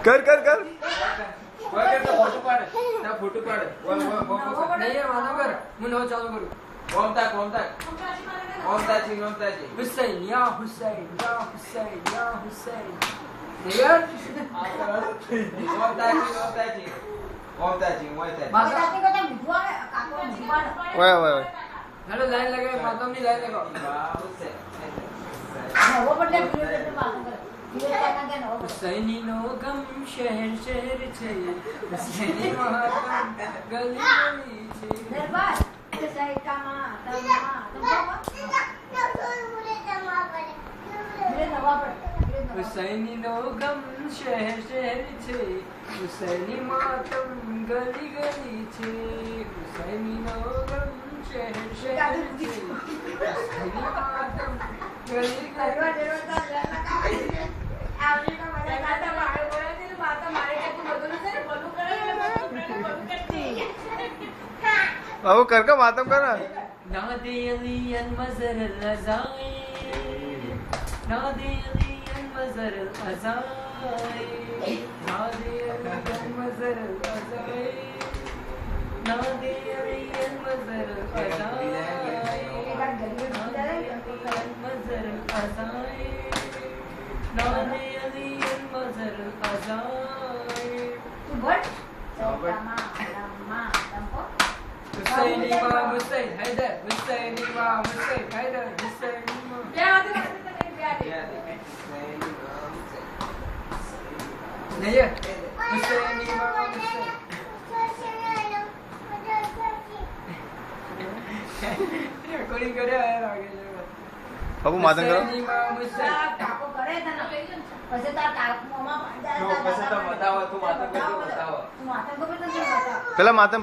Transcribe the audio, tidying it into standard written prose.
કર કર કર ફોટો પાડે ના ફોટો પાડે નહીં વાંધો કર હું નવો ચાલુ કરું ઓમતાજી હુસૈન યા હુસૈન યા હુસૈન યા હુસૈન યાર ઓમતાજી ઓય ઓય ઓય હેલો લાઈન લગાવે માતમની લાઈન લગાવો હુસૈની નો ગમ શહેર શહેર છે હુસૈની માતમ ગલી ગલી છે હુસૈની નો ગમ શહેર શહેર છે હુસૈની માતમ ગલી ગલી છે હુસૈની નો ગમ શહેર શહેર છે હુસૈની માતમ ગલી બાબુ કર કે માતમ કર نادي علي المزر الأزاي نادي علي المزر الأزاي نادي علي المزر الأزاي نادي علي المزر الأزاي المزر الأزاي نادي علي المزر الأزاي حسين إمام حسين حيدر حسين إمام حسين حيدر حسين إمام नहीं है حسين إمام حسين recording करे यार आगे બાબુ માતમ કરો حسين إمام حسين પછી તો બતાવો તું માથું બતાવો પેલા માતમ